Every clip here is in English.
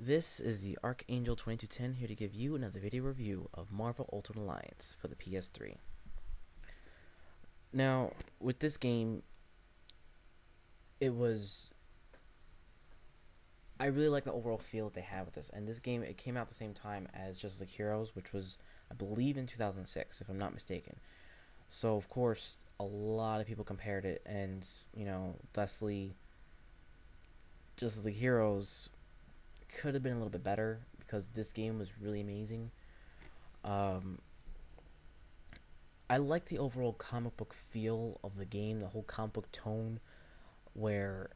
This is the Archangel 2210 here to give you another video review of Marvel Ultimate Alliance for the PS3. Now, with this game, it was... I really like the overall feel that they have with this, and this game, it came out at the same time as Justice League Heroes, which was, I believe, in 2006, if I'm not mistaken. So, of course, a lot of people compared it, and, thusly, Justice League Heroes could have been a little bit better, because this game was really amazing. Um, I like the overall comic book feel of the game, the whole comic book tone, where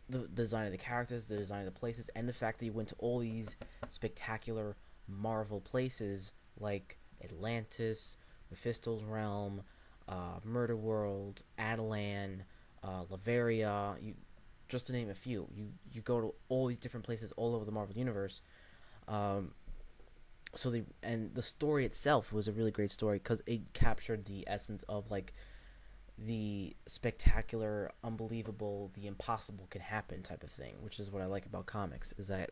the design of the characters, the design of the places, and the fact that you went to all these spectacular Marvel places like Atlantis, Mephisto's realm, Murder World, Adelan, Laveria, just to name a few. You go to all these different places all over the Marvel universe. Um, and the story itself was a really great story because it captured the essence of like the spectacular, unbelievable, the impossible can happen type of thing, which is what I like about comics, is that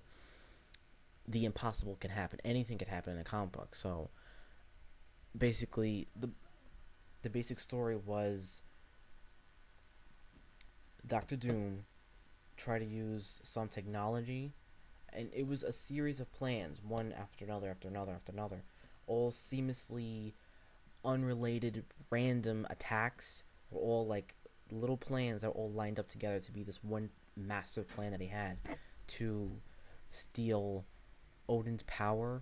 the impossible can happen. Anything could happen in a comic book. So basically, the basic story was Doctor Doom tried to use some technology, and it was a series of plans, one after another, after another, after another, all seamlessly unrelated, random attacks, were all like little plans that were all lined up together to be this one massive plan that he had to steal Odin's power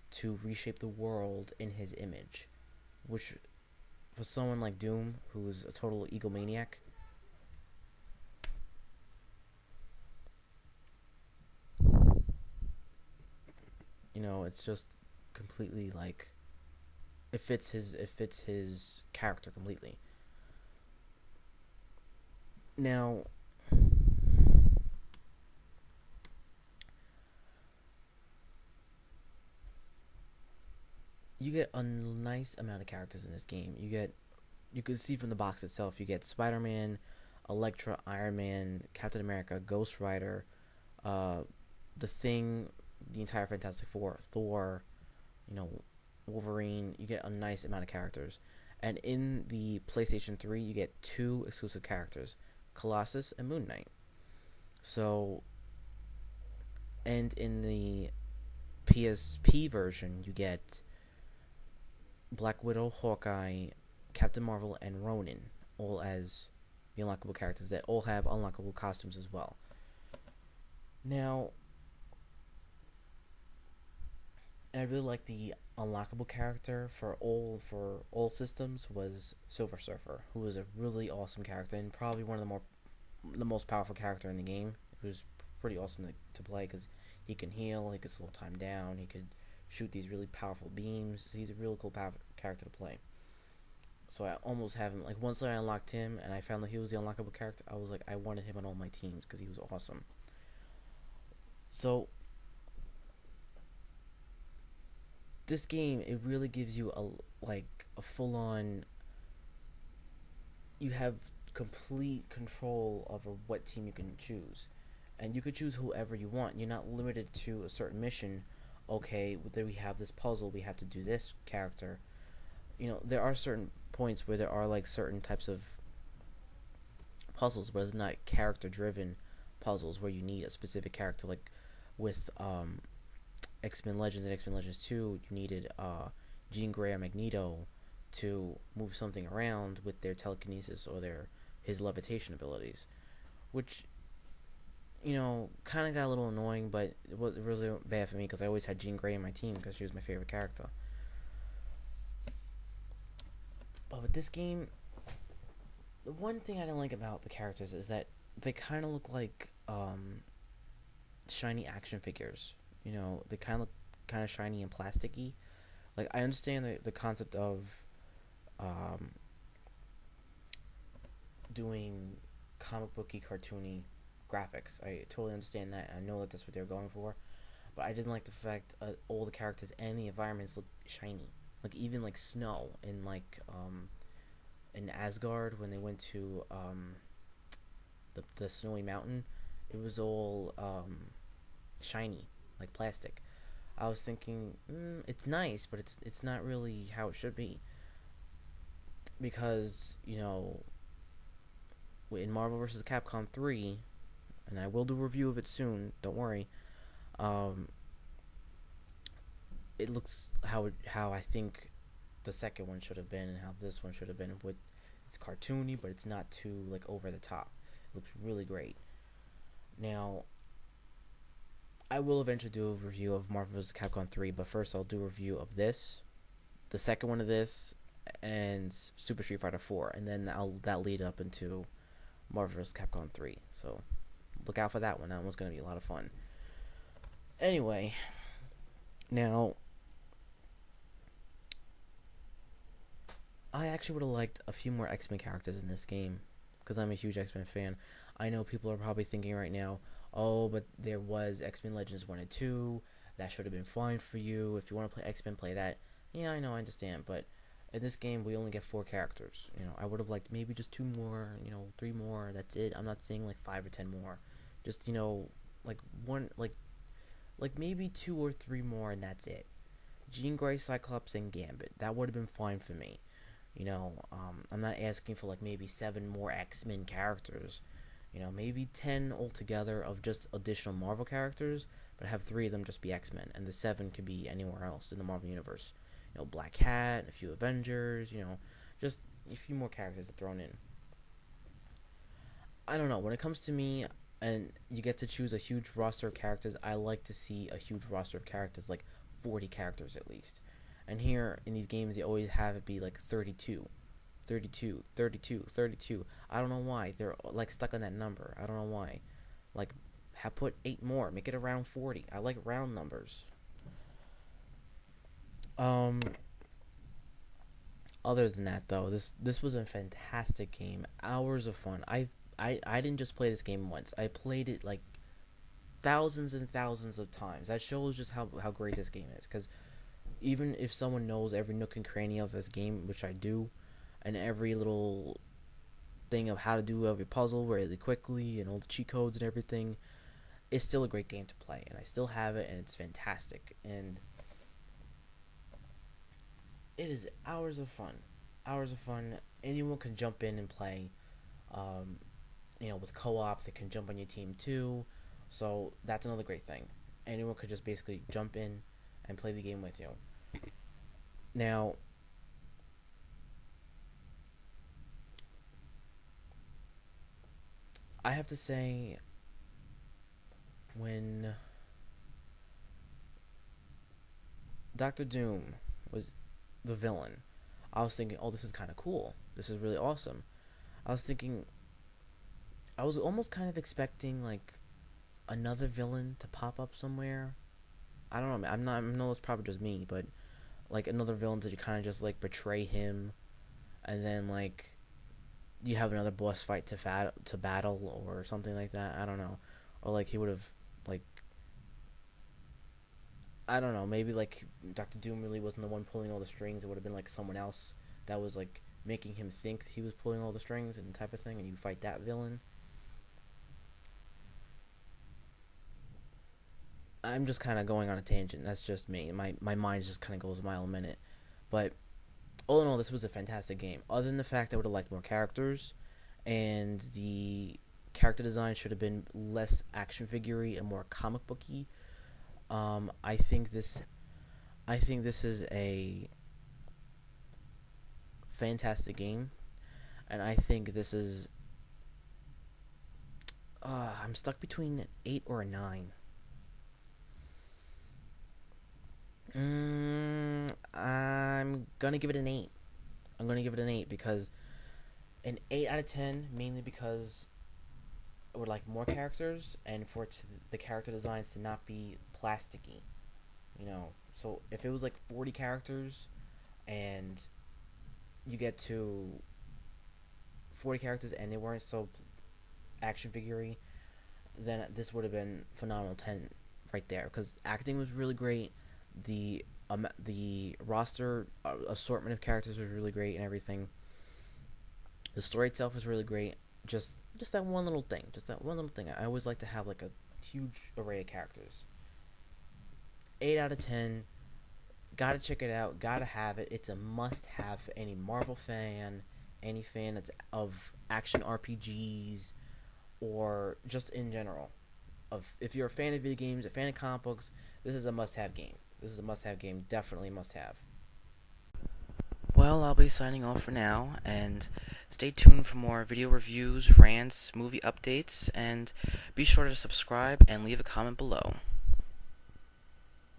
to reshape the world in his image, which for someone like Doom, who's a total egomaniac, it's just completely like it fits his character completely. Now, you get a nice amount of characters in this game. You can see from the box itself, you get Spider-Man, Elektra, Iron Man, Captain America, Ghost Rider, uh, the Thing, the entire Fantastic Four, Thor, you know, Wolverine. You get a nice amount of characters. And in the PlayStation 3, you get two exclusive characters, Colossus and Moon Knight. So, and in the PSP version, you get Black Widow, Hawkeye, Captain Marvel, and Ronin, all as the unlockable characters that all have unlockable costumes as well. Now, and I really like the unlockable character for all systems was Silver Surfer, who was a really awesome character and probably one of the most powerful character in the game. It was pretty awesome to play because he can heal, he could slow time down, he could shoot these really powerful beams. So he's a really cool character to play. So I almost have him. Like once I unlocked him and I found that he was the unlockable character, I was like, I wanted him on all my teams because he was awesome. So this game, it really gives you a full on. You have complete control over what team you can choose, and you could choose whoever you want. You're not limited to a certain mission. Okay, there we have this puzzle. We have to do this character. There are certain points where there are like certain types of puzzles, but it's not character driven puzzles where you need a specific character. Like with X-Men Legends and X-Men Legends 2, you needed Jean Grey or Magneto to move something around with their telekinesis or his levitation abilities, which kind of got a little annoying, but it was really bad for me because I always had Jean Grey in my team because she was my favorite character. But with this game, the one thing I didn't like about the characters is that they kind of look like shiny action figures. They kind of look kind of shiny and plasticky. Like I understand the concept of um, doing comic booky, cartoony graphics. I totally understand that. I know that that's what they're going for, but I didn't like the fact all the characters and the environments look shiny. Like even like snow in Asgard when they went to the snowy mountain, it was all shiny, like plastic. I was thinking, it's nice, but it's not really how it should be, because in Marvel vs. Capcom 3, and I will do a review of it soon. Don't worry. Um, it looks how I think the second one should have been, and how this one should have been. With it's cartoony, but it's not too like over the top. It looks really great. Now, I will eventually do a review of Marvel vs. Capcom 3, but first I'll do a review of this, the second one of this, and Super Street Fighter 4, and then that lead up into Marvel vs. Capcom 3. So look out for that one. That one's going to be a lot of fun. Anyway, now I actually would have liked a few more X-Men characters in this game, because I'm a huge X-Men fan. I know people are probably thinking right now, oh, but there was X-Men Legends 1 and 2. That should have been fine for you. If you want to play X-Men, play that. Yeah, I know, I understand. But in this game, we only get 4 characters. I would have liked maybe just 2 more, 3 more. That's it. I'm not saying like 5 or 10 more. Just, like one, like maybe 2 or 3 more, and that's it. Jean Grey, Cyclops, and Gambit. That would have been fine for me. I'm not asking for like maybe 7 more X-Men characters. Maybe 10 altogether of just additional Marvel characters, but have 3 of them just be X-Men, and the 7 could be anywhere else in the Marvel Universe. Black Cat, a few Avengers, just a few more characters thrown in. I don't know. When it comes to me, and you get to choose a huge roster of characters, I like to see a huge roster of characters, like 40 characters at least. And here, in these games, they always have it be like 32. 32, 32, 32. I don't know why. They're like stuck on that number. I don't know why. Like, put 8 more. Make it around 40. I like round numbers. Other than that, though, this was a fantastic game. Hours of fun. I didn't just play this game once. I played it like thousands and thousands of times. That shows just how great this game is. Because even if someone knows every nook and cranny of this game, which I do, and every little thing of how to do every puzzle really quickly and all the cheat codes and everything, it's still a great game to play, and I still have it, and it's fantastic, and it is hours of fun. Anyone can jump in and play. um, with co-op, they can jump on your team too, so that's another great thing. Anyone could just basically jump in and play the game with you. Now, I have to say, when Doctor Doom was the villain, I was thinking, oh, this is kind of cool. This is really awesome. I was thinking, I was almost kind of expecting like another villain to pop up somewhere. I don't know. I know it's probably just me, but like another villain to kind of just like betray him, and then like you have another boss fight to battle or something like that. I don't know, or like he would have like, I don't know, maybe like Doctor Doom really wasn't the one pulling all the strings. It would have been like someone else that was like making him think he was pulling all the strings and type of thing, and you fight that villain. I'm just kind of going on a tangent. That's just me. My mind just kind of goes a mile a minute. But all in all, this was a fantastic game. Other than the fact I would have liked more characters, and the character design should have been less action figure-y and more comic booky. I think this is a fantastic game, and I think this is. I'm stuck between an 8 or a 9. I'm gonna give it an 8. I'm gonna give it an 8 because an 8 out of 10, mainly because I would like more characters, and for the character designs to not be plasticky. So if it was like 40 characters, and you get to 40 characters and they weren't so action figure, then this would have been phenomenal 10 right there, because acting was really great. The roster assortment of characters was really great and everything. The story itself was really great. Just that one little thing. Just that one little thing. I always like to have like huge array of characters. 8 out of 10. Gotta check it out. Gotta have it. It's a must-have for any Marvel fan, any fan that's of action RPGs, or just in general. If you're a fan of video games, a fan of comic books, this is a must-have game. This is a must-have game. Definitely must-have. Well, I'll be signing off for now, and stay tuned for more video reviews, rants, movie updates, and be sure to subscribe and leave a comment below.